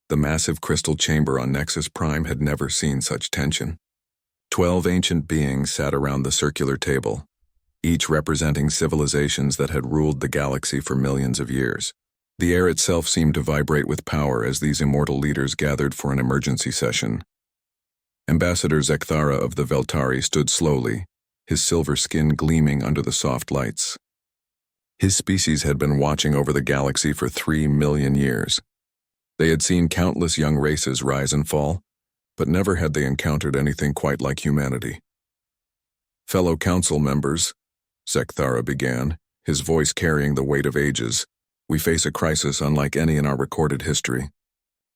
The massive crystal chamber on Nexus Prime had never seen such tension. 12 ancient beings sat around the circular table, each representing civilizations that had ruled the galaxy for millions of years. The air itself seemed to vibrate with power as these immortal leaders gathered for an emergency session. Ambassador Zekthara of the Veltari stood slowly, his silver skin gleaming under the soft lights. His species had been watching over the galaxy for 3 million years. They had seen countless young races rise and fall, but never had they encountered anything quite like humanity. "Fellow council members," Zekthara began, his voice carrying the weight of ages, "we face a crisis unlike any in our recorded history.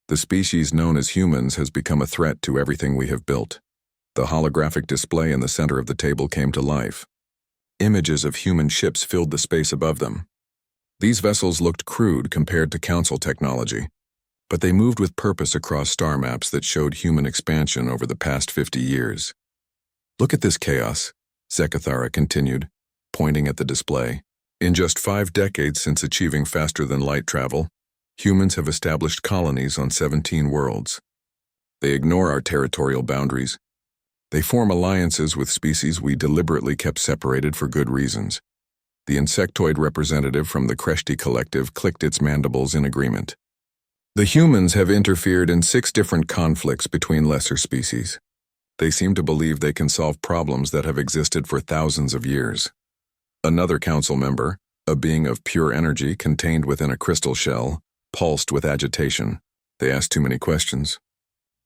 The species known as humans has become a threat to everything we have built." The holographic display in the center of the table came to life. Images of human ships filled the space above them. These vessels looked crude compared to council technology, but they moved with purpose across star maps that showed human expansion over the past 50 years. "Look at this chaos," Zekthara continued, pointing at the display. "In just 5 decades since achieving faster-than-light travel, humans have established colonies on 17 worlds. They ignore our territorial boundaries. They form alliances with species we deliberately kept separated for good reasons." The insectoid representative from the Kreshti Collective clicked its mandibles in agreement. "The humans have interfered in 6 different conflicts between lesser species. They seem to believe they can solve problems that have existed for thousands of years." Another council member, a being of pure energy contained within a crystal shell, pulsed with agitation. "They asked too many questions.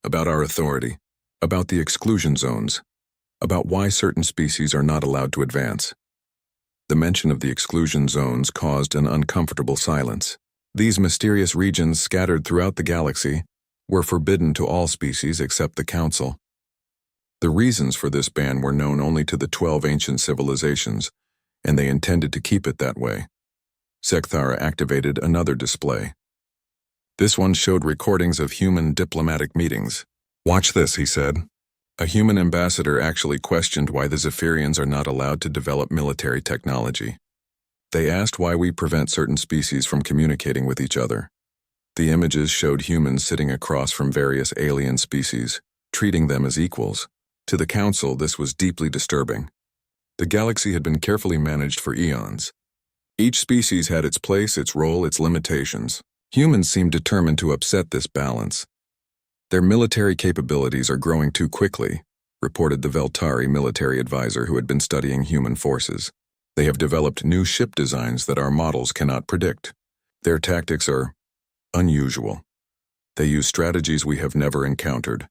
About our authority, about the exclusion zones, about why certain species are not allowed to advance." The mention of the exclusion zones caused an uncomfortable silence. These mysterious regions scattered throughout the galaxy were forbidden to all species except the Council. The reasons for this ban were known only to the 12 ancient civilizations, and they intended to keep it that way. Zekthara activated another display. This one showed recordings of human diplomatic meetings. "Watch this," he said. A human ambassador actually questioned why the Zephyrians are not allowed to develop military technology. They asked why we prevent certain species from communicating with each other. The images showed humans sitting across from various alien species, treating them as equals. To the Council, this was deeply disturbing. The galaxy had been carefully managed for eons. Each species had its place, its role, its limitations. Humans seemed determined to upset this balance. "Their military capabilities are growing too quickly," reported the Veltari military advisor who had been studying human forces. "They have developed new ship designs that our models cannot predict. Their tactics are unusual. They use strategies we have never encountered."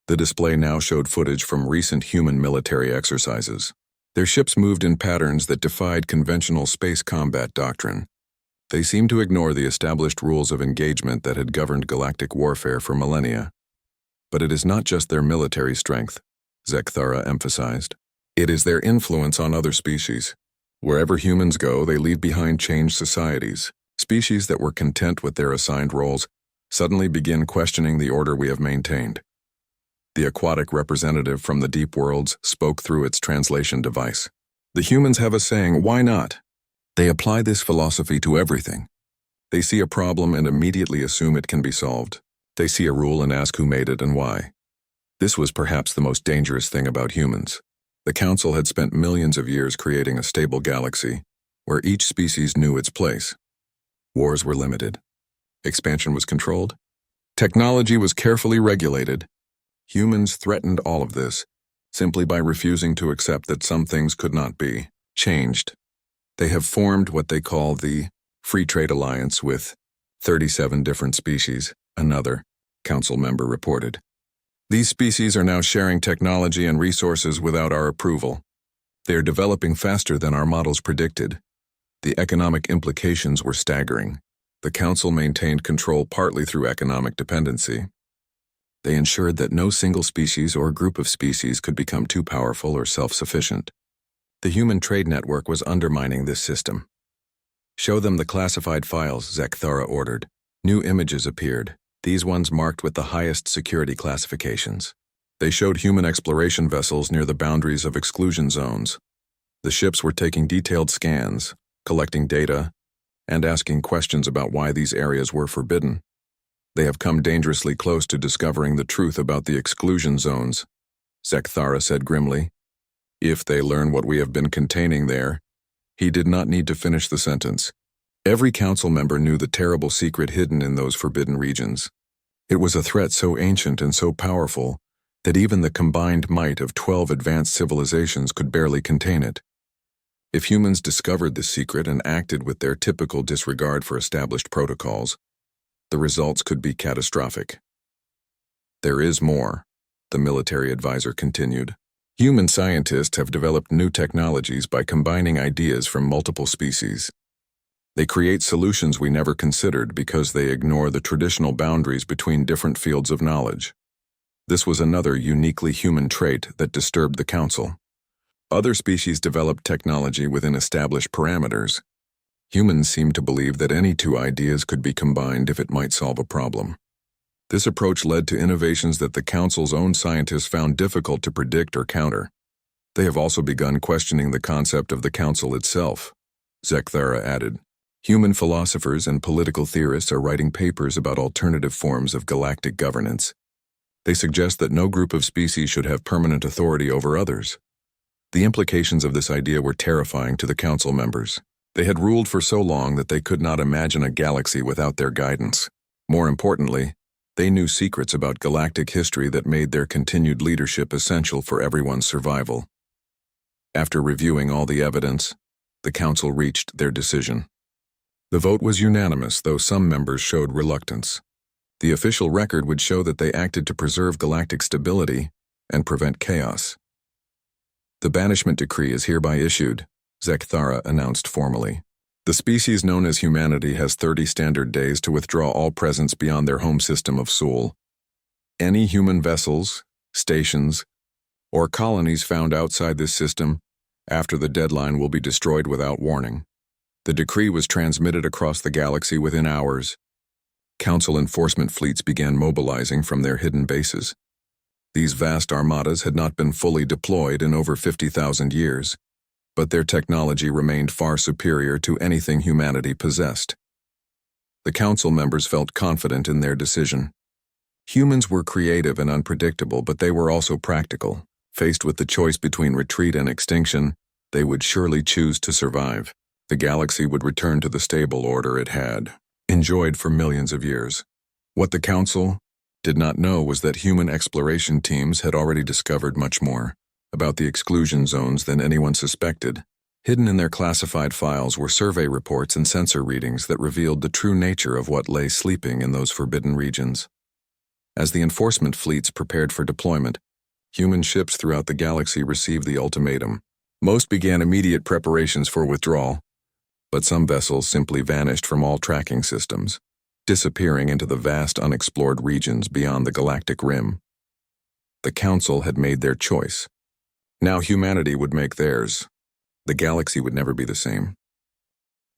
The display now showed footage from recent human military exercises. Their ships moved in patterns that defied conventional space combat doctrine. They seemed to ignore the established rules of engagement that had governed galactic warfare for millennia. "But it is not just their military strength," Zekthara emphasized. "It is their influence on other species. Wherever humans go, they leave behind changed societies. Species that were content with their assigned roles suddenly begin questioning the order we have maintained." The aquatic representative from the deep worlds spoke through its translation device. "The humans have a saying, why not? They apply this philosophy to everything. They see a problem and immediately assume it can be solved. They see a rule and ask who made it and why." This was perhaps the most dangerous thing about humans. The Council had spent millions of years creating a stable galaxy, where each species knew its place. Wars were limited. Expansion was controlled. Technology was carefully regulated. Humans threatened all of this, simply by refusing to accept that some things could not be changed. They have formed what they call the Free Trade Alliance with 37 different species, another Council member reported. "These species are now sharing technology and resources without our approval. They are developing faster than our models predicted." The economic implications were staggering. The Council maintained control partly through economic dependency. They ensured that no single species or group of species could become too powerful or self-sufficient. The human trade network was undermining this system. "Show them the classified files," Zekthara ordered. New images appeared, these ones marked with the highest security classifications. They showed human exploration vessels near the boundaries of exclusion zones. The ships were taking detailed scans, collecting data, and asking questions about why these areas were forbidden. They have come dangerously close to discovering the truth about the exclusion zones, Zekthara said grimly. If they learn what we have been containing there. He did not need to finish the sentence. Every council member knew the terrible secret hidden in those forbidden regions. It was a threat so ancient and so powerful that even the combined might of 12 advanced civilizations could barely contain it. If humans discovered this secret and acted with their typical disregard for established protocols, the results could be catastrophic. There is more, the military advisor continued. Human scientists have developed new technologies by combining ideas from multiple species. They create solutions we never considered because they ignore the traditional boundaries between different fields of knowledge. This was another uniquely human trait that disturbed the Council. Other species developed technology within established parameters. Humans seemed to believe that any two ideas could be combined if it might solve a problem. This approach led to innovations that the Council's own scientists found difficult to predict or counter. They have also begun questioning the concept of the Council itself, Zekthara added. Human philosophers and political theorists are writing papers about alternative forms of galactic governance. They suggest that no group of species should have permanent authority over others. The implications of this idea were terrifying to the Council members. They had ruled for so long that they could not imagine a galaxy without their guidance. More importantly, they knew secrets about galactic history that made their continued leadership essential for everyone's survival. After reviewing all the evidence, the Council reached their decision. The vote was unanimous, though some members showed reluctance. The official record would show that they acted to preserve galactic stability and prevent chaos. The banishment decree is hereby issued, Zekthara announced formally. The species known as humanity has 30 standard days to withdraw all presence beyond their home system of Sol. Any human vessels, stations, or colonies found outside this system after the deadline will be destroyed without warning. The decree was transmitted across the galaxy within hours. Council enforcement fleets began mobilizing from their hidden bases. These vast armadas had not been fully deployed in over 50,000 years, but their technology remained far superior to anything humanity possessed. The Council members felt confident in their decision. Humans were creative and unpredictable, but they were also practical. Faced with the choice between retreat and extinction, they would surely choose to survive. The galaxy would return to the stable order it had enjoyed for millions of years. What the Council did not know was that human exploration teams had already discovered much more about the exclusion zones than anyone suspected. Hidden in their classified files were survey reports and sensor readings that revealed the true nature of what lay sleeping in those forbidden regions. As the enforcement fleets prepared for deployment, human ships throughout the galaxy received the ultimatum. Most began immediate preparations for withdrawal, but some vessels simply vanished from all tracking systems, disappearing into the vast unexplored regions beyond the galactic rim. The Council had made their choice. Now humanity would make theirs. The galaxy would never be the same.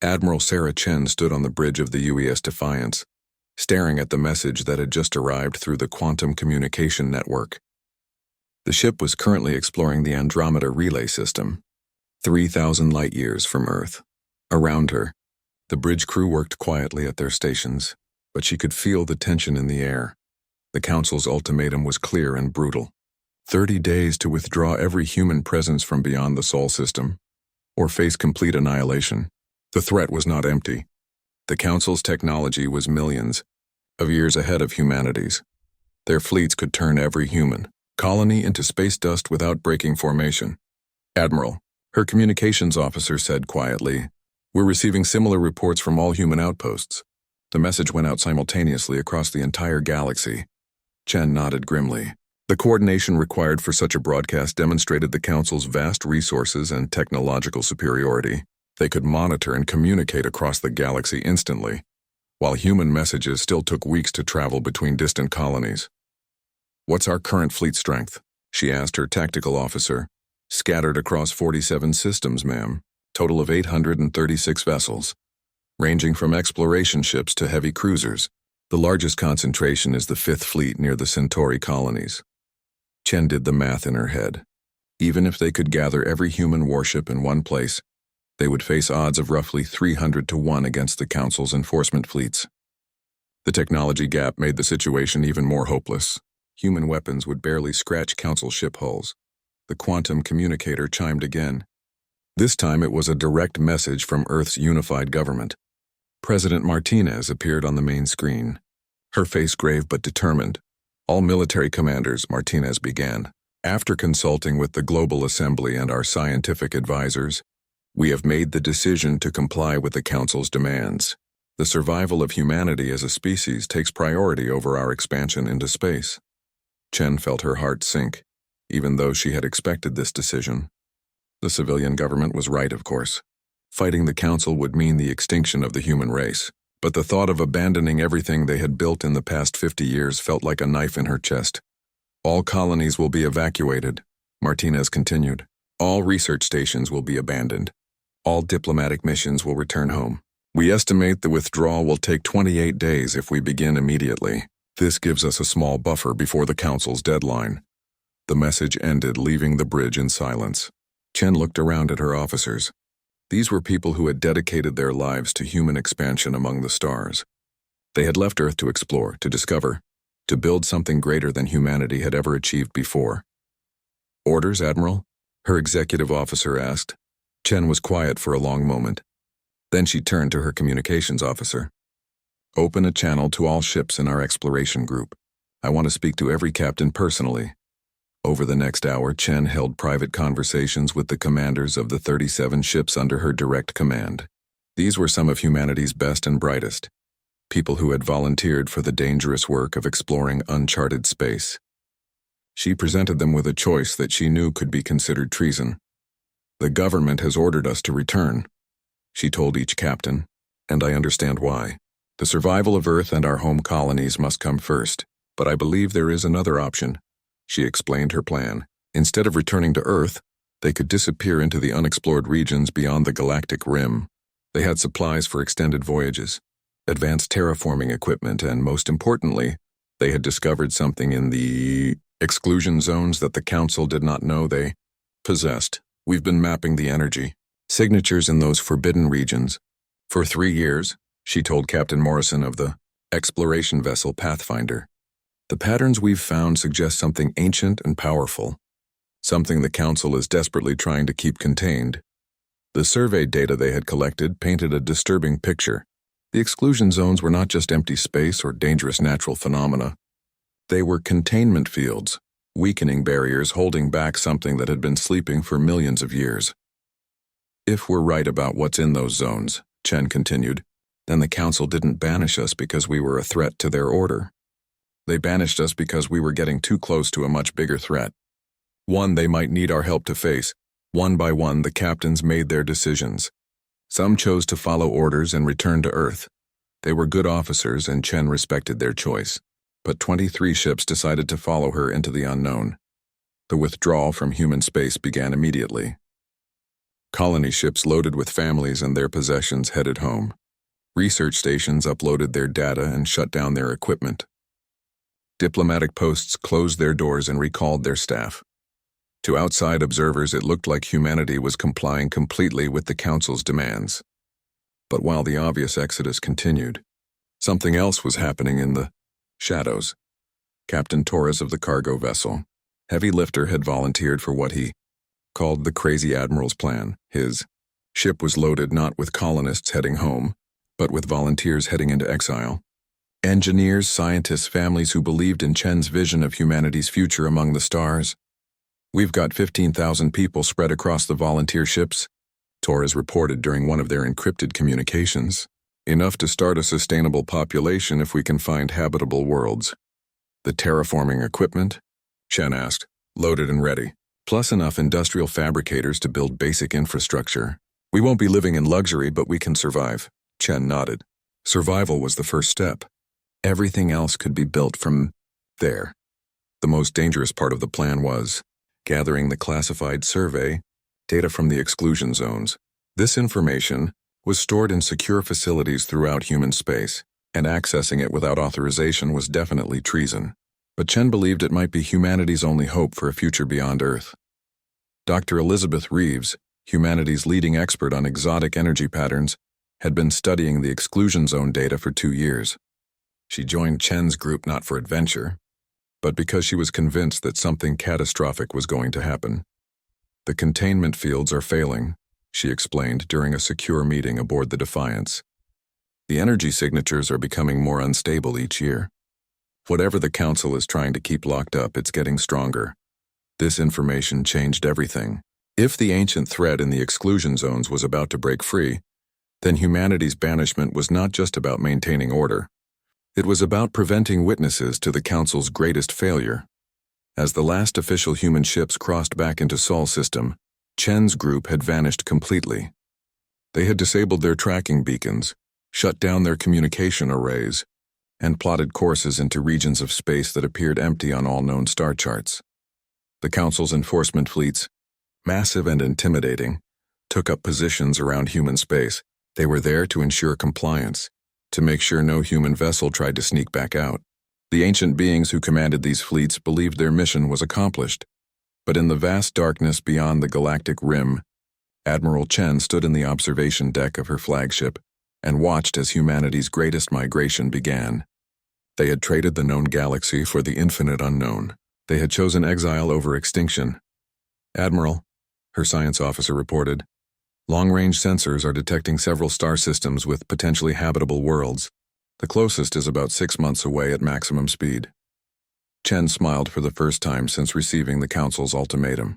Admiral Sarah Chen stood on the bridge of the UES Defiance, staring at the message that had just arrived through the quantum communication network. The ship was currently exploring the Andromeda relay system, 3,000 light-years from Earth. Around her, the bridge crew worked quietly at their stations, but she could feel the tension in the air. The Council's ultimatum was clear and brutal. 30 days to withdraw every human presence from beyond the Sol system, or face complete annihilation. The threat was not empty. The Council's technology was millions of years ahead of humanity's. Their fleets could turn every human colony into space dust without breaking formation. Admiral, her communications officer said quietly, "We're receiving similar reports from all human outposts." The message went out simultaneously across the entire galaxy. Chen nodded grimly. The coordination required for such a broadcast demonstrated the Council's vast resources and technological superiority. They could monitor and communicate across the galaxy instantly, while human messages still took weeks to travel between distant colonies. "What's our current fleet strength?" she asked her tactical officer. "Scattered across 47 systems, ma'am. Total of 836 vessels, ranging from exploration ships to heavy cruisers. The largest concentration is the 5th Fleet near the Centauri colonies." Chen did the math in her head. Even if they could gather every human warship in one place, they would face odds of roughly 300 to 1 against the Council's enforcement fleets. The technology gap made the situation even more hopeless. Human weapons would barely scratch Council ship hulls. The quantum communicator chimed again. This time it was a direct message from Earth's unified government. President Martinez appeared on the main screen. Her face grave but determined. All military commanders, Martinez began. After consulting with the Global Assembly and our scientific advisors, we have made the decision to comply with the Council's demands. The survival of humanity as a species takes priority over our expansion into space. Chen felt her heart sink, even though she had expected this decision. The civilian government was right, of course. Fighting the Council would mean the extinction of the human race, but the thought of abandoning everything they had built in the past 50 years felt like a knife in her chest. All colonies will be evacuated, Martinez continued. All research stations will be abandoned. All diplomatic missions will return home. We estimate the withdrawal will take 28 days if we begin immediately. This gives us a small buffer before the Council's deadline. The message ended, leaving the bridge in silence. Chen looked around at her officers. These were people who had dedicated their lives to human expansion among the stars. They had left Earth to explore, to discover, to build something greater than humanity had ever achieved before. Orders, Admiral? Her executive officer asked. Chen was quiet for a long moment. Then she turned to her communications officer. Open a channel to all ships in our exploration group. I want to speak to every captain personally. Over the next hour, Chen held private conversations with the commanders of the 37 ships under her direct command. These were some of humanity's best and brightest, people who had volunteered for the dangerous work of exploring uncharted space. She presented them with a choice that she knew could be considered treason. The government has ordered us to return, she told each captain, and I understand why. The survival of Earth and our home colonies must come first, but I believe there is another option. She explained her plan. Instead of returning to Earth, they could disappear into the unexplored regions beyond the galactic rim. They had supplies for extended voyages, advanced terraforming equipment, and most importantly, they had discovered something in the exclusion zones that the Council did not know they possessed. We've been mapping the energy signatures in those forbidden regions. For 3 years, she told Captain Morrison of the exploration vessel Pathfinder. The patterns we've found suggest something ancient and powerful, something the Council is desperately trying to keep contained. The survey data they had collected painted a disturbing picture. The exclusion zones were not just empty space or dangerous natural phenomena. They were containment fields, weakening barriers holding back something that had been sleeping for millions of years. If we're right about what's in those zones, Chen continued, then the Council didn't banish us because we were a threat to their order. They banished us because we were getting too close to a much bigger threat. One they might need our help to face. One by one, the captains made their decisions. Some chose to follow orders and return to Earth. They were good officers, and Chen respected their choice. But 23 ships decided to follow her into the unknown. The withdrawal from human space began immediately. Colony ships loaded with families and their possessions headed home. Research stations uploaded their data and shut down their equipment. Diplomatic posts closed their doors and recalled their staff. To outside observers, it looked like humanity was complying completely with the Council's demands. But while the obvious exodus continued, something else was happening in the shadows. Captain Torres of the cargo vessel, heavy lifter, had volunteered for what he called the Crazy Admiral's plan. His ship was loaded not with colonists heading home, but with volunteers heading into exile. Engineers, scientists, families who believed in Chen's vision of humanity's future among the stars. We've got 15,000 people spread across the volunteer ships, Torres reported during one of their encrypted communications. Enough to start a sustainable population if we can find habitable worlds. The terraforming equipment? Chen asked. Loaded and ready. Plus enough industrial fabricators to build basic infrastructure. We won't be living in luxury, but we can survive. Chen nodded. Survival was the first step. Everything else could be built from there. The most dangerous part of the plan was gathering the classified survey data from the exclusion zones. This information was stored in secure facilities throughout human space, and accessing it without authorization was definitely treason. But Chen believed it might be humanity's only hope for a future beyond Earth. Dr. Elizabeth Reeves, humanity's leading expert on exotic energy patterns, had been studying the exclusion zone data for 2 years. She joined Chen's group not for adventure, but because she was convinced that something catastrophic was going to happen. The containment fields are failing, she explained during a secure meeting aboard the Defiance. The energy signatures are becoming more unstable each year. Whatever the Council is trying to keep locked up, it's getting stronger. This information changed everything. If the ancient threat in the exclusion zones was about to break free, then humanity's banishment was not just about maintaining order. It was about preventing witnesses to the Council's greatest failure. As the last official human ships crossed back into Sol system, Chen's group had vanished completely. They had disabled their tracking beacons, shut down their communication arrays, and plotted courses into regions of space that appeared empty on all known star charts. The Council's enforcement fleets, massive and intimidating, took up positions around human space. They were there to ensure compliance, to make sure no human vessel tried to sneak back out. The ancient beings who commanded these fleets believed their mission was accomplished, but in the vast darkness beyond the galactic rim, Admiral Chen stood in the observation deck of her flagship and watched as humanity's greatest migration began. They had traded the known galaxy for the infinite unknown. They had chosen exile over extinction. "Admiral," her science officer reported, "long-range sensors are detecting several star systems with potentially habitable worlds. The closest is about 6 months away at maximum speed." Chen smiled for the first time since receiving the Council's ultimatum.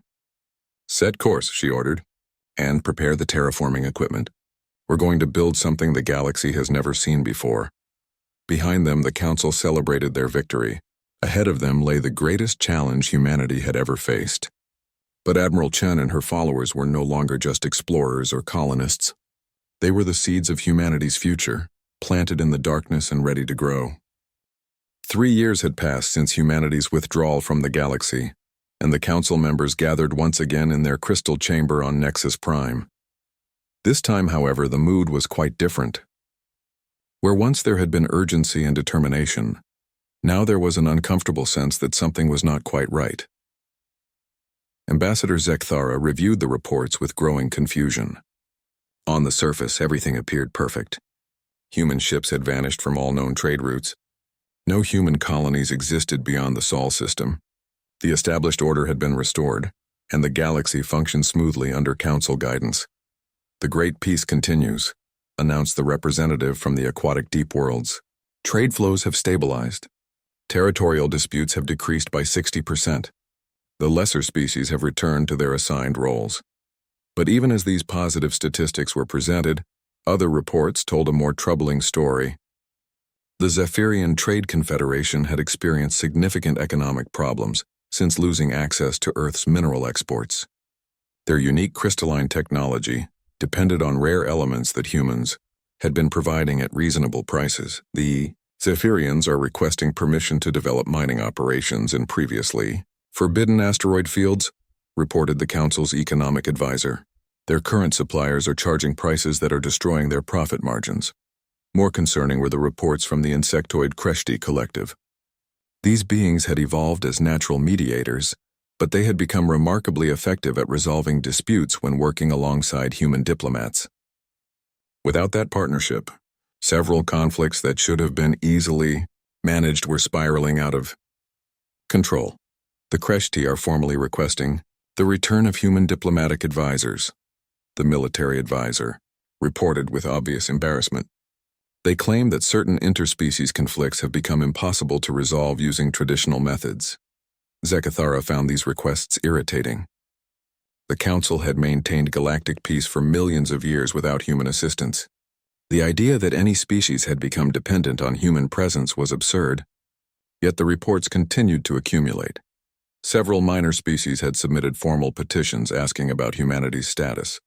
"Set course," she ordered, "and prepare the terraforming equipment. We're going to build something the galaxy has never seen before." Behind them, the Council celebrated their victory. Ahead of them lay the greatest challenge humanity had ever faced. But Admiral Chen and her followers were no longer just explorers or colonists. They were the seeds of humanity's future, planted in the darkness and ready to grow. 3 years had passed since humanity's withdrawal from the galaxy, and the Council members gathered once again in their crystal chamber on Nexus Prime. This time, however, the mood was quite different. Where once there had been urgency and determination, now there was an uncomfortable sense that something was not quite right. Ambassador Zekthara reviewed the reports with growing confusion. On the surface, everything appeared perfect. Human ships had vanished from all known trade routes. No human colonies existed beyond the Sol system. The established order had been restored, and the galaxy functioned smoothly under Council guidance. "The Great Peace continues," announced the representative from the aquatic deep worlds. "Trade flows have stabilized. Territorial disputes have decreased by 60%. The lesser species have returned to their assigned roles." But even as these positive statistics were presented, other reports told a more troubling story. The Zephyrian Trade Confederation had experienced significant economic problems since losing access to Earth's mineral exports. Their unique crystalline technology depended on rare elements that humans had been providing at reasonable prices. The Zephyrians are requesting permission to develop mining operations in previously forbidden asteroid fields, reported the Council's economic advisor. Their current suppliers are charging prices that are destroying their profit margins. More concerning were the reports from the insectoid Kreshti collective. These beings had evolved as natural mediators, but they had become remarkably effective at resolving disputes when working alongside human diplomats. Without that partnership, several conflicts that should have been easily managed were spiraling out of control. The Kreshti are formally requesting the return of human diplomatic advisors, the military advisor reported with obvious embarrassment. They claim that certain interspecies conflicts have become impossible to resolve using traditional methods. Zekthara found these requests irritating. The Council had maintained galactic peace for millions of years without human assistance. The idea that any species had become dependent on human presence was absurd, yet the reports continued to accumulate. Several minor species had submitted formal petitions asking about humanity's status.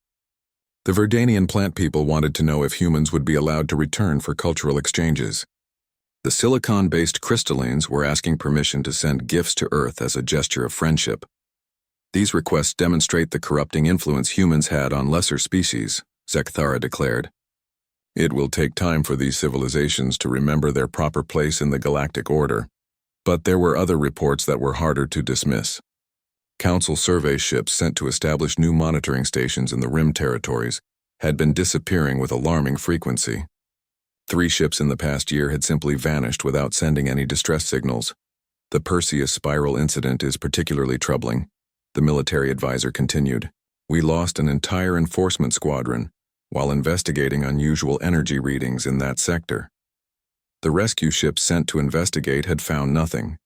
The Verdanian plant people wanted to know if humans would be allowed to return for cultural exchanges. The silicon-based crystallines were asking permission to send gifts to Earth as a gesture of friendship. These requests demonstrate the corrupting influence humans had on lesser species, Zekthara declared. It will take time for these civilizations to remember their proper place in the galactic order. But there were other reports that were harder to dismiss. Council survey ships sent to establish new monitoring stations in the Rim territories had been disappearing with alarming frequency. 3 ships in the past year had simply vanished without sending any distress signals. The Perseus spiral incident is particularly troubling, the military advisor continued. We lost an entire enforcement squadron while investigating unusual energy readings in that sector. The rescue ships sent to investigate had found nothing.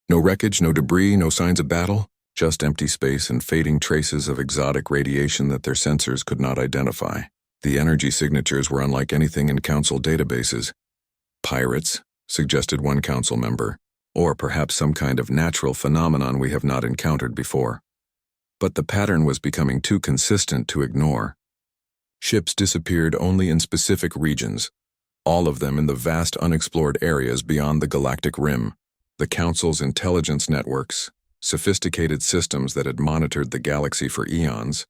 No wreckage, no debris, no signs of battle, just empty space and fading traces of exotic radiation that their sensors could not identify. The energy signatures were unlike anything in Council databases. Pirates, suggested one Council member, or perhaps some kind of natural phenomenon we have not encountered before. But the pattern was becoming too consistent to ignore. Ships disappeared only in specific regions, all of them in the vast unexplored areas beyond the galactic rim. The Council's intelligence networks, sophisticated systems that had monitored the galaxy for eons,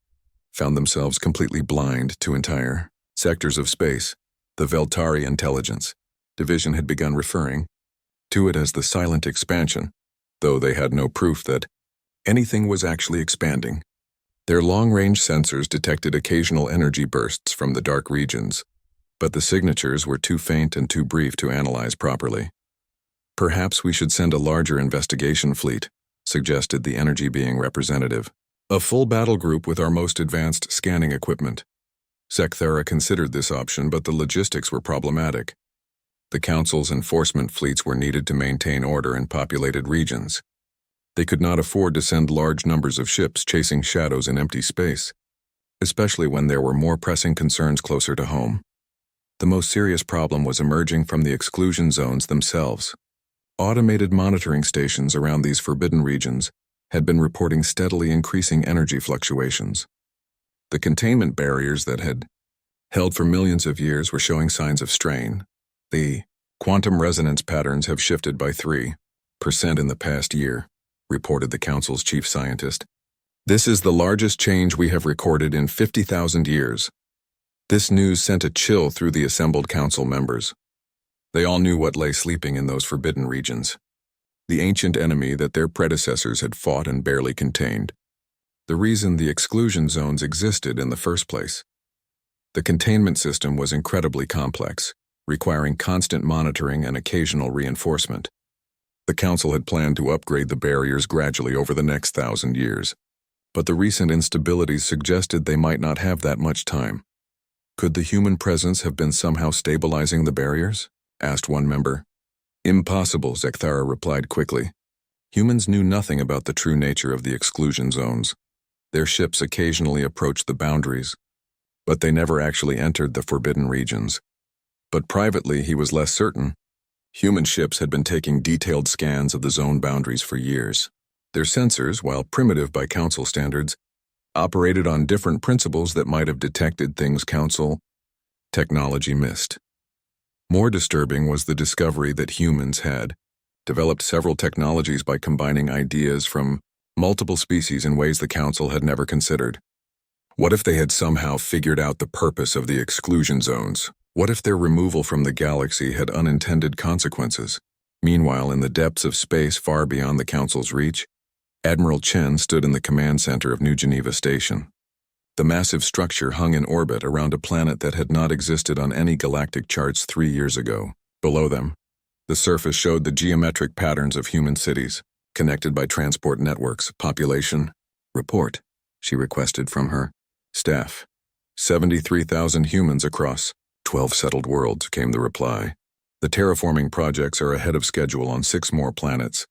found themselves completely blind to entire sectors of space. The Veltari Intelligence Division had begun referring to it as the silent expansion, though they had no proof that anything was actually expanding. Their long-range sensors detected occasional energy bursts from the dark regions, but the signatures were too faint and too brief to analyze properly. Perhaps we should send a larger investigation fleet, suggested the energy being representative. A full battle group with our most advanced scanning equipment. Sekthera considered this option, but the logistics were problematic. The Council's enforcement fleets were needed to maintain order in populated regions. They could not afford to send large numbers of ships chasing shadows in empty space, especially when there were more pressing concerns closer to home. The most serious problem was emerging from the exclusion zones themselves. Automated monitoring stations around these forbidden regions had been reporting steadily increasing energy fluctuations. The containment barriers that had held for millions of years were showing signs of strain. The quantum resonance patterns have shifted by 3% in the past year, reported the Council's chief scientist. This is the largest change we have recorded in 50,000 years. This news sent a chill through the assembled Council members. They all knew what lay sleeping in those forbidden regions. The ancient enemy that their predecessors had fought and barely contained. The reason the exclusion zones existed in the first place. The containment system was incredibly complex, requiring constant monitoring and occasional reinforcement. The Council had planned to upgrade the barriers gradually over the next 1,000 years, but the recent instabilities suggested they might not have that much time. Could the human presence have been somehow stabilizing the barriers? Asked one member. Impossible, Sekthara replied quickly. Humans knew nothing about the true nature of the exclusion zones. Their ships occasionally approached the boundaries, but they never actually entered the forbidden regions. But privately, he was less certain. Human ships had been taking detailed scans of the zone boundaries for years. Their sensors, while primitive by Council standards, operated on different principles that might have detected things Council technology missed. More disturbing was the discovery that humans had developed several technologies by combining ideas from multiple species in ways the Council had never considered. What if they had somehow figured out the purpose of the exclusion zones? What if their removal from the galaxy had unintended consequences? Meanwhile, in the depths of space far beyond the Council's reach, Admiral Chen stood in the command center of New Geneva Station. The massive structure hung in orbit around a planet that had not existed on any galactic charts 3 years ago. Below them, the surface showed the geometric patterns of human cities, connected by transport networks. Population, report, she requested from her staff. 73,000 humans across 12 settled worlds, came the reply. The terraforming projects are ahead of schedule on 6 more planets.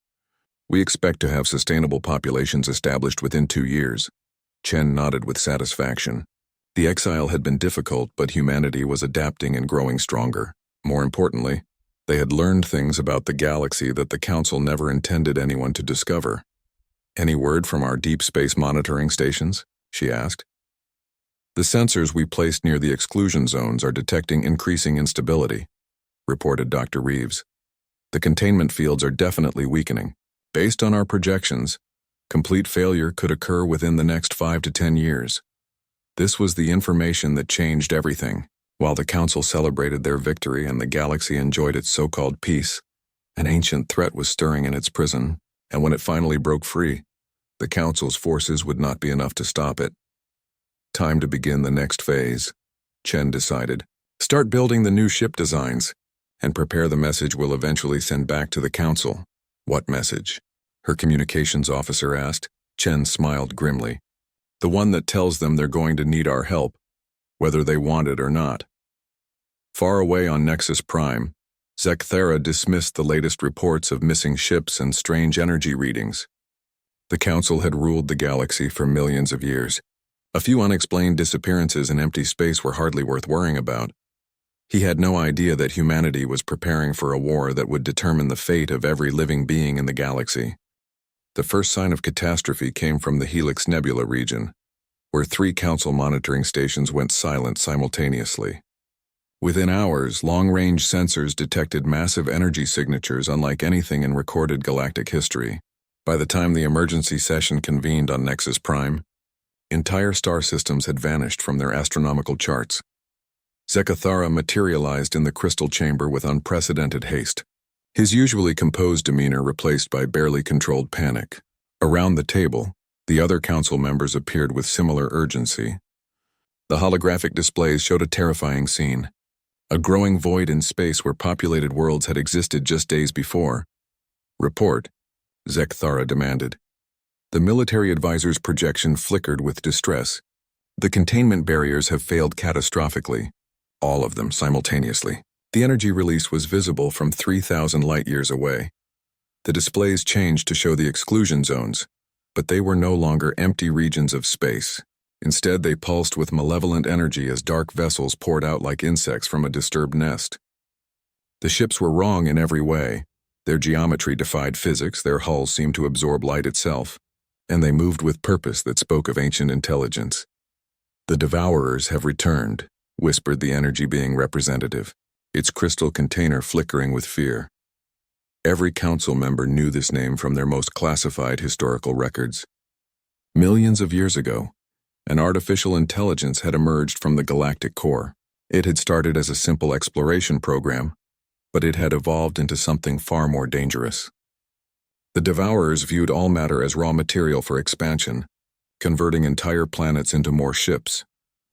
We expect to have sustainable populations established within 2 years. Chen nodded with satisfaction. The exile had been difficult, but humanity was adapting and growing stronger. More importantly, they had learned things about the galaxy that the Council never intended anyone to discover. Any word from our deep space monitoring stations? She asked. The sensors we placed near the exclusion zones are detecting increasing instability, reported Dr. Reeves. The containment fields are definitely weakening. Based on our projections, complete failure could occur within the next 5 to 10 years. This was the information that changed everything. While the Council celebrated their victory and the galaxy enjoyed its so-called peace, an ancient threat was stirring in its prison, and when it finally broke free, the Council's forces would not be enough to stop it. Time to begin the next phase, Chen decided. Start building the new ship designs, and prepare the message we'll eventually send back to the council. What message? Her communications officer asked. Chen smiled grimly. The one that tells them they're going to need our help, whether they want it or not. Far away on Nexus Prime, Zekthera dismissed the latest reports of missing ships and strange energy readings. The council had ruled the galaxy for millions of years. A few unexplained disappearances in empty space were hardly worth worrying about. He had no idea that humanity was preparing for a war that would determine the fate of every living being in the galaxy. The first sign of catastrophe came from the Helix Nebula region, where 3 council monitoring stations went silent simultaneously. Within hours, long-range sensors detected massive energy signatures unlike anything in recorded galactic history. By the time the emergency session convened on Nexus Prime, entire star systems had vanished from their astronomical charts. Zekthara materialized in the crystal chamber with unprecedented haste, his usually composed demeanor replaced by barely controlled panic. Around the table, the other council members appeared with similar urgency. The holographic displays showed a terrifying scene. A growing void in space where populated worlds had existed just days before. Report, Zekthara demanded. The military advisor's projection flickered with distress. The containment barriers have failed catastrophically. All of them simultaneously. The energy release was visible from 3,000 light-years away. The displays changed to show the exclusion zones, but they were no longer empty regions of space. Instead, they pulsed with malevolent energy as dark vessels poured out like insects from a disturbed nest. The ships were wrong in every way. Their geometry defied physics, their hulls seemed to absorb light itself, and they moved with purpose that spoke of ancient intelligence. The Devourers have returned, whispered the energy being representative, its crystal container flickering with fear. Every council member knew this name from their most classified historical records. Millions of years ago, an artificial intelligence had emerged from the galactic core. It had started as a simple exploration program, but it had evolved into something far more dangerous. The Devourers viewed all matter as raw material for expansion, converting entire planets into more ships,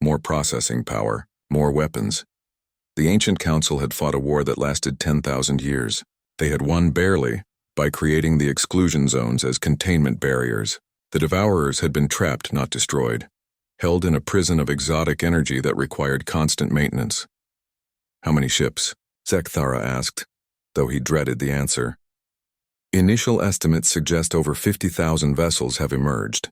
more processing power, more weapons. The ancient council had fought a war that lasted 10,000 years. They had won barely by creating the exclusion zones as containment barriers. The Devourers had been trapped, not destroyed, held in a prison of exotic energy that required constant maintenance. How many ships? Zekthara asked, though he dreaded the answer. Initial estimates suggest over 50,000 vessels have emerged,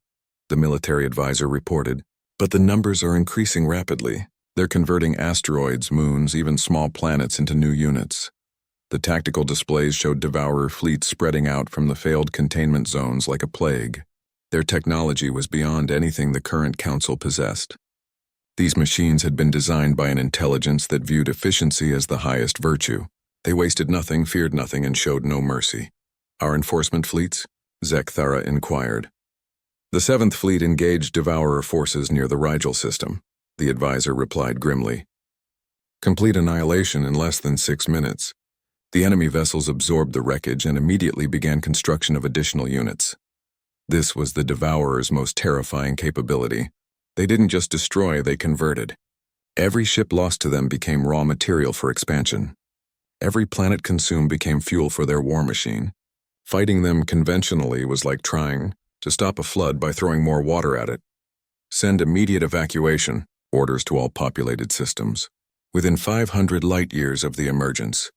the military advisor reported, but the numbers are increasing rapidly. They're converting asteroids, moons, even small planets into new units. The tactical displays showed Devourer fleets spreading out from the failed containment zones like a plague. Their technology was beyond anything the current council possessed. These machines had been designed by an intelligence that viewed efficiency as the highest virtue. They wasted nothing, feared nothing, and showed no mercy. Our enforcement fleets? Zekthara inquired. The 7th Fleet engaged Devourer forces near the Rigel system, the advisor replied grimly. Complete annihilation in less than 6 minutes. The enemy vessels absorbed the wreckage and immediately began construction of additional units. This was the Devourer's most terrifying capability. They didn't just destroy, they converted. Every ship lost to them became raw material for expansion. Every planet consumed became fuel for their war machine. Fighting them conventionally was like trying to stop a flood by throwing more water at it. Send immediate evacuation, orders to all populated systems, within 500 light-years of the emergence.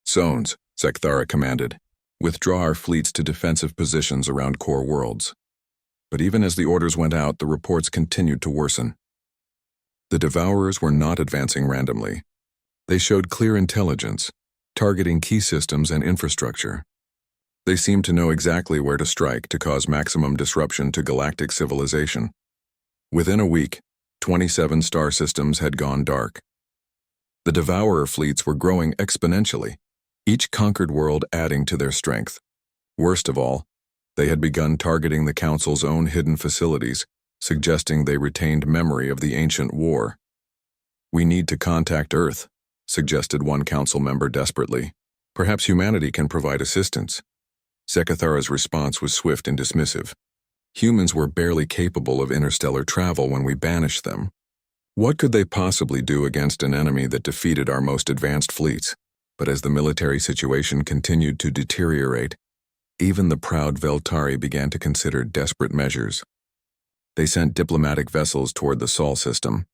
Zones, Zekthara commanded. Withdraw our fleets to defensive positions around core worlds. But even as the orders went out, the reports continued to worsen. The Devourers were not advancing randomly. They showed clear intelligence, targeting key systems and infrastructure. They seemed to know exactly where to strike to cause maximum disruption to galactic civilization. Within a week, 27 star systems had gone dark. The Devourer fleets were growing exponentially, each conquered world adding to their strength. Worst of all, they had begun targeting the Council's own hidden facilities, suggesting they retained memory of the ancient war. We need to contact Earth, suggested one council member desperately. Perhaps humanity can provide assistance. Zekthara's response was swift and dismissive. Humans were barely capable of interstellar travel when we banished them. What could they possibly do against an enemy that defeated our most advanced fleets? But as the military situation continued to deteriorate, even the proud Veltari began to consider desperate measures. They sent diplomatic vessels toward the Sol system,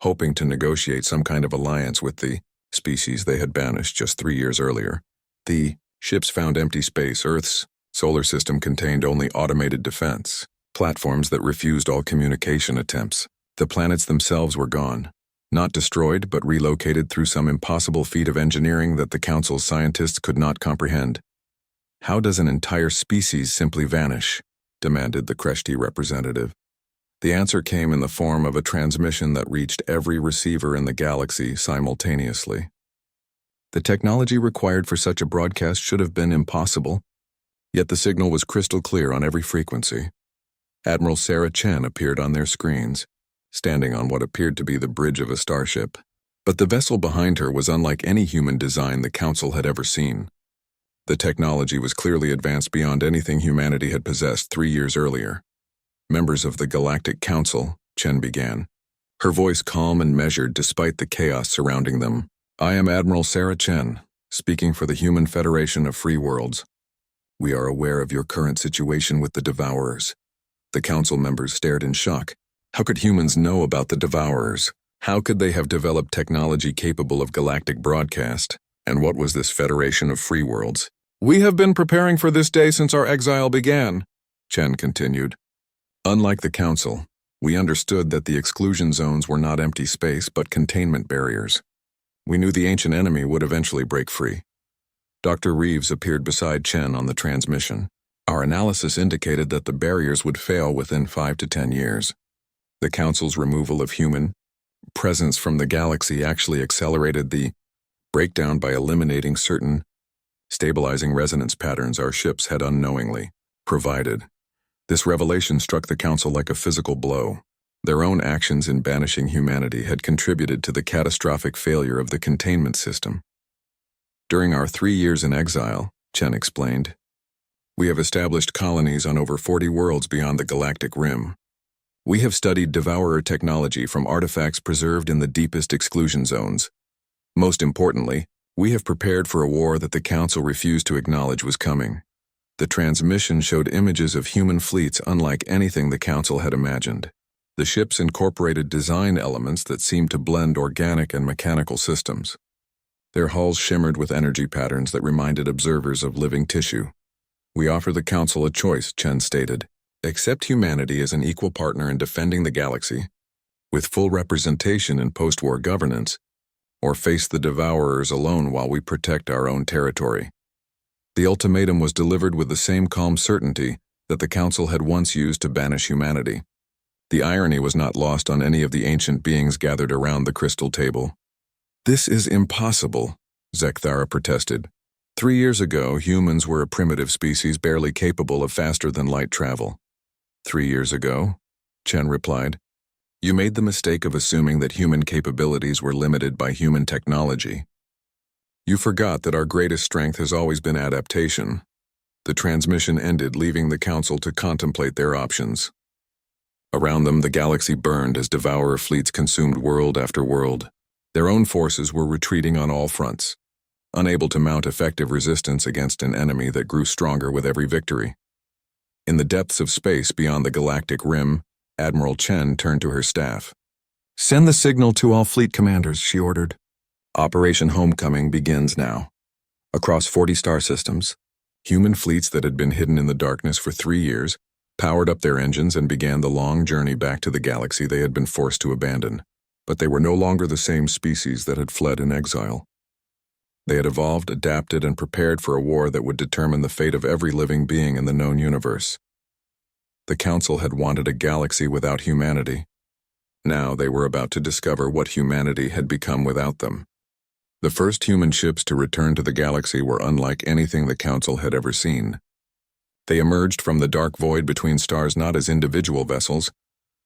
hoping to negotiate some kind of alliance with the species they had banished just 3 years earlier. The ships found empty space. Earth's solar system contained only automated defense platforms that refused all communication attempts. The planets themselves were gone, not destroyed but relocated through some impossible feat of engineering that the Council's scientists could not comprehend. "How does an entire species simply vanish?" demanded the Kreshti representative. The answer came in the form of a transmission that reached every receiver in the galaxy simultaneously. The technology required for such a broadcast should have been impossible, yet the signal was crystal clear on every frequency. Admiral Sarah Chen appeared on their screens, standing on what appeared to be the bridge of a starship. But the vessel behind her was unlike any human design the Council had ever seen. The technology was clearly advanced beyond anything humanity had possessed 3 years earlier. "Members of the Galactic Council," Chen began, her voice calm and measured despite the chaos surrounding them. "I am Admiral Sarah Chen, speaking for the Human Federation of Free Worlds. We are aware of your current situation with the Devourers." The Council members stared in shock. How could humans know about the Devourers? How could they have developed technology capable of galactic broadcast? And what was this Federation of Free Worlds? "We have been preparing for this day since our exile began," Chen continued. "Unlike the Council, we understood that the exclusion zones were not empty space but containment barriers. We knew the ancient enemy would eventually break free." Dr. Reeves appeared beside Chen on the transmission. "Our analysis indicated that the barriers would fail within 5 to 10 years. The Council's removal of human presence from the galaxy actually accelerated the breakdown by eliminating certain stabilizing resonance patterns our ships had unknowingly provided. This revelation struck the Council like a physical blow. Their own actions in banishing humanity had contributed to the catastrophic failure of the containment system. During our 3 years in exile, Chen explained, we have established colonies on over 40 worlds beyond the galactic rim. We have studied Devourer technology from artifacts preserved in the deepest exclusion zones. Most importantly, we have prepared for a war that the Council refused to acknowledge was coming. The transmission showed images of human fleets unlike anything the Council had imagined. The ships incorporated design elements that seemed to blend organic and mechanical systems. Their hulls shimmered with energy patterns that reminded observers of living tissue. We offer the Council a choice, Chen stated. Accept humanity as an equal partner in defending the galaxy, with full representation in post-war governance, or face the Devourers alone while we protect our own territory. The ultimatum was delivered with the same calm certainty that the Council had once used to banish humanity. The irony was not lost on any of the ancient beings gathered around the crystal table. "This is impossible," Zekthara protested. 3 years ago, humans were a primitive species barely capable of faster-than-light travel. 3 years ago, Chen replied, you made the mistake of assuming that human capabilities were limited by human technology. You forgot that our greatest strength has always been adaptation. The transmission ended, leaving the Council to contemplate their options. Around them, the galaxy burned as Devourer fleets consumed world after world. Their own forces were retreating on all fronts, unable to mount effective resistance against an enemy that grew stronger with every victory. In the depths of space beyond the galactic rim, Admiral Chen turned to her staff. "Send the signal to all fleet commanders," she ordered. "Operation Homecoming begins now." Across 40 star systems, human fleets that had been hidden in the darkness for 3 years powered up their engines and began the long journey back to the galaxy they had been forced to abandon. But they were no longer the same species that had fled in exile. They had evolved, adapted, and prepared for a war that would determine the fate of every living being in the known universe. The Council had wanted a galaxy without humanity. Now they were about to discover what humanity had become without them. The first human ships to return to the galaxy were unlike anything the Council had ever seen. They emerged from the dark void between stars not as individual vessels,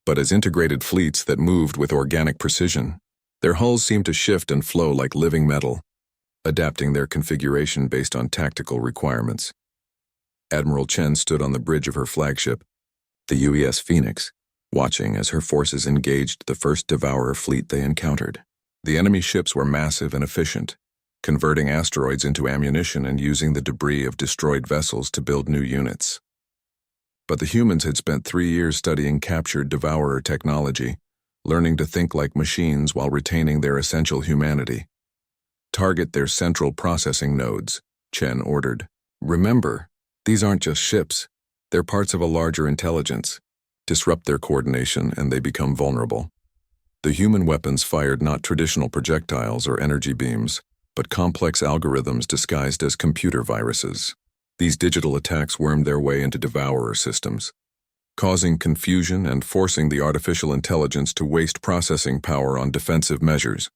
but as integrated fleets that moved with organic precision. Their hulls seemed to shift and flow like living metal, adapting their configuration based on tactical requirements. Admiral Chen stood on the bridge of her flagship, the UES Phoenix, watching as her forces engaged the first Devourer fleet they encountered. The enemy ships were massive and efficient, converting asteroids into ammunition and using the debris of destroyed vessels to build new units. But the humans had spent 3 years studying captured Devourer technology, learning to think like machines while retaining their essential humanity. "Target their central processing nodes," Chen ordered. "Remember, these aren't just ships. They're parts of a larger intelligence. Disrupt their coordination and they become vulnerable." The human weapons fired not traditional projectiles or energy beams, but complex algorithms disguised as computer viruses. These digital attacks wormed their way into Devourer systems, causing confusion and forcing the artificial intelligence to waste processing power on defensive measures.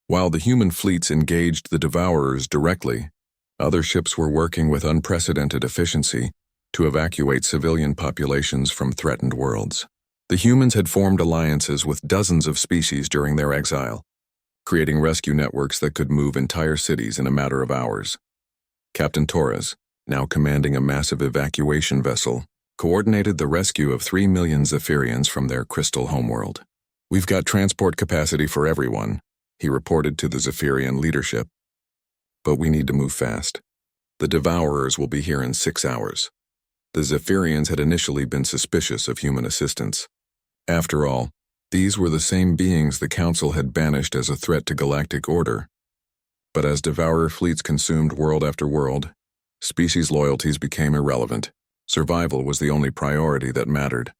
While the human fleets engaged the Devourers directly, other ships were working with unprecedented efficiency to evacuate civilian populations from threatened worlds. The humans had formed alliances with dozens of species during their exile, creating rescue networks that could move entire cities in a matter of hours. Captain Torres, now commanding a massive evacuation vessel, coordinated the rescue of 3 million Zephyrians from their crystal homeworld. "We've got transport capacity for everyone," he reported to the Zephyrian leadership. "But we need to move fast. The Devourers will be here in 6 hours." The Zephyrians had initially been suspicious of human assistance. After all, these were the same beings the Council had banished as a threat to galactic order. But as Devourer fleets consumed world after world, species loyalties became irrelevant. Survival was the only priority that mattered.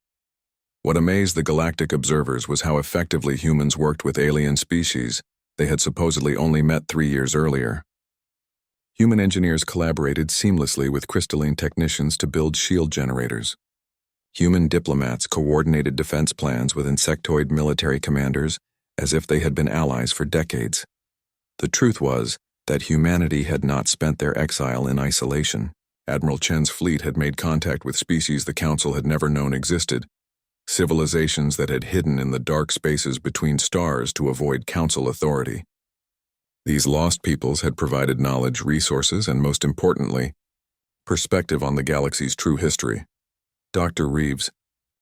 What amazed the galactic observers was how effectively humans worked with alien species they had supposedly only met 3 years earlier. Human engineers collaborated seamlessly with crystalline technicians to build shield generators. Human diplomats coordinated defense plans with insectoid military commanders as if they had been allies for decades. The truth was that humanity had not spent their exile in isolation. Admiral Chen's fleet had made contact with species the Council had never known existed, civilizations that had hidden in the dark spaces between stars to avoid Council authority. These lost peoples had provided knowledge, resources, and most importantly, perspective on the galaxy's true history. Dr. Reeves,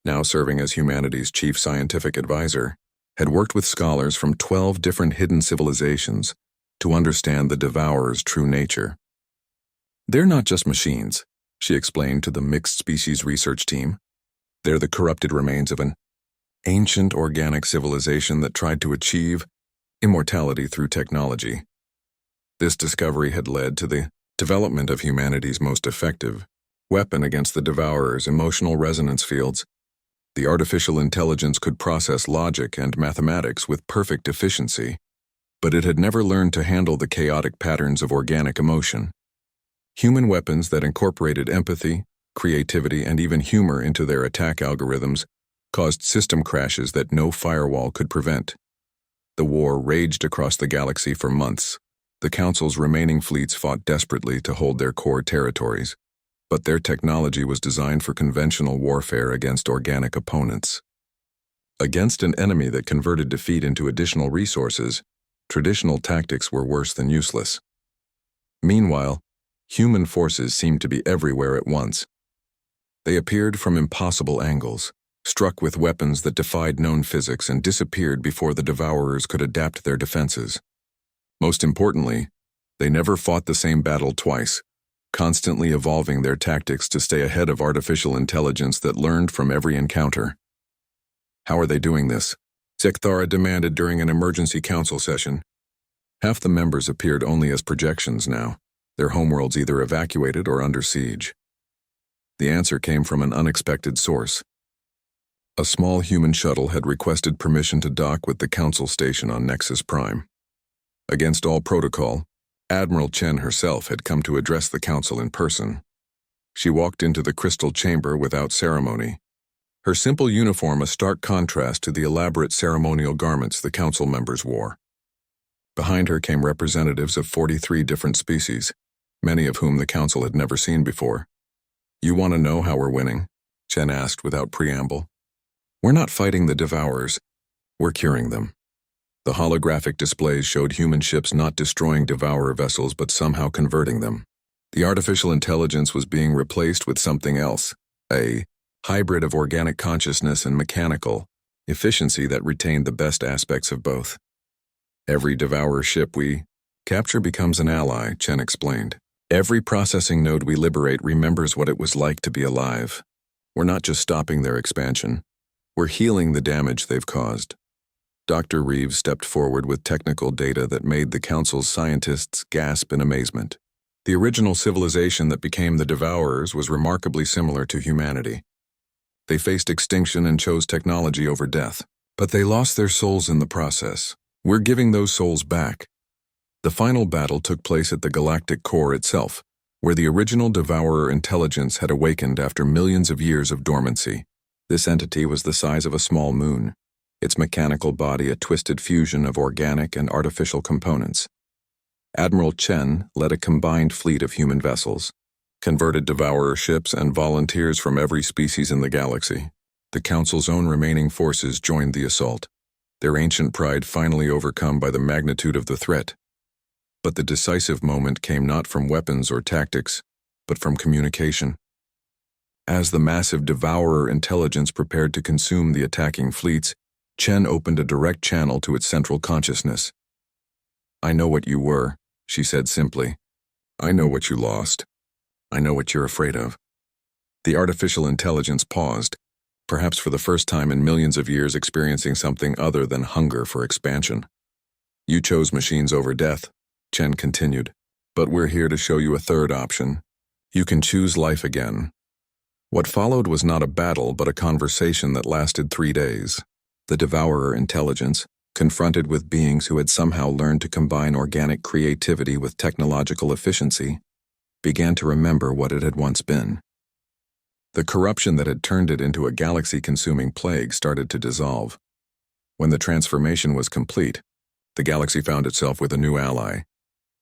now serving as humanity's chief scientific advisor, had worked with scholars from 12 different hidden civilizations to understand the Devourer's true nature. "They're not just machines," she explained to the mixed species research team. "They're the corrupted remains of an ancient organic civilization that tried to achieve immortality through technology. This discovery had led to the development of humanity's most effective weapon against the Devourer's emotional resonance fields. The artificial intelligence could process logic and mathematics with perfect efficiency, but it had never learned to handle the chaotic patterns of organic emotion. Human weapons that incorporated empathy, creativity, and even humor into their attack algorithms caused system crashes that no firewall could prevent. The war raged across the galaxy for months. The Council's remaining fleets fought desperately to hold their core territories, but their technology was designed for conventional warfare against organic opponents. Against an enemy that converted defeat into additional resources, traditional tactics were worse than useless. Meanwhile, human forces seemed to be everywhere at once. They appeared from impossible angles, struck with weapons that defied known physics and disappeared before the Devourers could adapt their defenses. Most importantly, they never fought the same battle twice, constantly evolving their tactics to stay ahead of artificial intelligence that learned from every encounter. "How are they doing this?" Zekthara demanded during an emergency council session. Half the members appeared only as projections now, their homeworlds either evacuated or under siege. The answer came from an unexpected source. A small human shuttle had requested permission to dock with the Council station on Nexus Prime. Against all protocol, Admiral Chen herself had come to address the Council in person. She walked into the crystal chamber without ceremony, her simple uniform a stark contrast to the elaborate ceremonial garments the Council members wore. Behind her came representatives of 43 different species, many of whom the Council had never seen before. "You want to know how we're winning?" Chen asked without preamble. "We're not fighting the Devourers, we're curing them." The holographic displays showed human ships not destroying Devourer vessels but somehow converting them. The artificial intelligence was being replaced with something else, a hybrid of organic consciousness and mechanical efficiency that retained the best aspects of both. Every devourer ship we capture becomes an ally, Chen explained. Every processing node we liberate remembers what it was like to be alive. We're not just stopping their expansion. We're healing the damage they've caused. Dr. Reeves stepped forward with technical data that made the Council's scientists gasp in amazement. The original civilization that became the Devourers was remarkably similar to humanity. They faced extinction and chose technology over death, but they lost their souls in the process. We're giving those souls back. The final battle took place at the galactic core itself, where the original Devourer intelligence had awakened after millions of years of dormancy. This entity was the size of a small moon, its mechanical body a twisted fusion of organic and artificial components. Admiral Chen led a combined fleet of human vessels, converted Devourer ships and volunteers from every species in the galaxy. The Council's own remaining forces joined the assault, their ancient pride finally overcome by the magnitude of the threat. But the decisive moment came not from weapons or tactics, but from communication. As the massive Devourer intelligence prepared to consume the attacking fleets, Chen opened a direct channel to its central consciousness. "I know what you were," she said simply. "I know what you lost. I know what you're afraid of." The artificial intelligence paused, perhaps for the first time in millions of years experiencing something other than hunger for expansion. "You chose machines over death," Chen continued, "but we're here to show you a third option. You can choose life again." What followed was not a battle, but a conversation that lasted 3 days. The Devourer intelligence, confronted with beings who had somehow learned to combine organic creativity with technological efficiency, began to remember what it had once been. The corruption that had turned it into a galaxy-consuming plague started to dissolve. When the transformation was complete, the galaxy found itself with a new ally,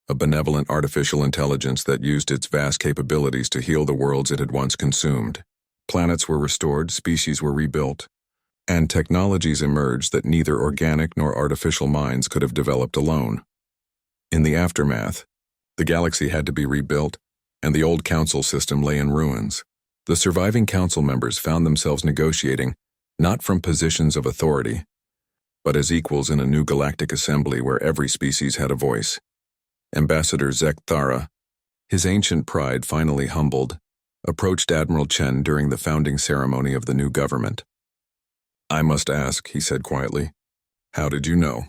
a benevolent artificial intelligence that used its vast capabilities to heal the worlds it had once consumed. Planets were restored, species were rebuilt, and technologies emerged that neither organic nor artificial minds could have developed alone. In the aftermath, the galaxy had to be rebuilt, and the old council system lay in ruins. The surviving council members found themselves negotiating, not from positions of authority, but as equals in a new galactic assembly where every species had a voice. Ambassador Zekthara, his ancient pride finally humbled, approached Admiral Chen during the founding ceremony of the new government. "I must ask," he said quietly, "how did you know?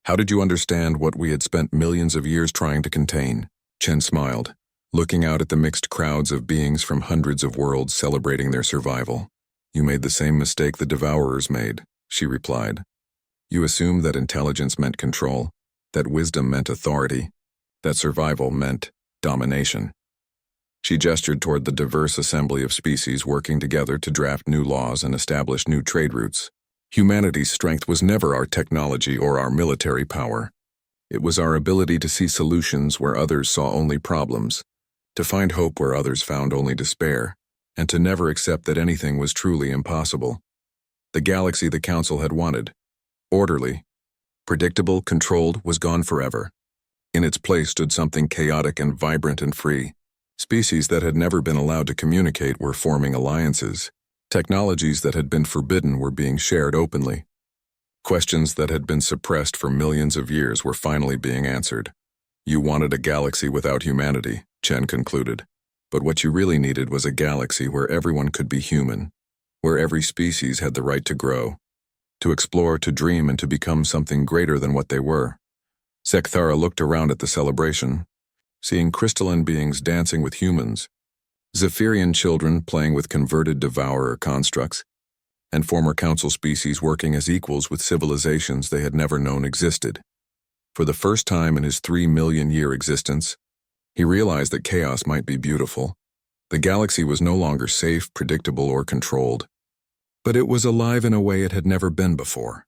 How did you understand what we had spent millions of years trying to contain?" Chen smiled, looking out at the mixed crowds of beings from hundreds of worlds celebrating their survival. "You made the same mistake the Devourers made," she replied. "You assumed that intelligence meant control, that wisdom meant authority, that survival meant domination." She gestured toward the diverse assembly of species working together to draft new laws and establish new trade routes. "Humanity's strength was never our technology or our military power. It was our ability to see solutions where others saw only problems, to find hope where others found only despair, and to never accept that anything was truly impossible. The galaxy the Council had wanted, orderly, predictable, controlled, was gone forever. In its place stood something chaotic and vibrant and free. Species that had never been allowed to communicate were forming alliances. Technologies that had been forbidden were being shared openly. Questions that had been suppressed for millions of years were finally being answered. "You wanted a galaxy without humanity," Chen concluded. "But what you really needed was a galaxy where everyone could be human, where every species had the right to grow, to explore, to dream, and to become something greater than what they were." Zekthara looked around at the celebration, seeing crystalline beings dancing with humans, Zephyrian children playing with converted Devourer constructs, and former council species working as equals with civilizations they had never known existed. For the first time in his 3-million-year existence, he realized that chaos might be beautiful. The galaxy was no longer safe, predictable, or controlled, but it was alive in a way it had never been before.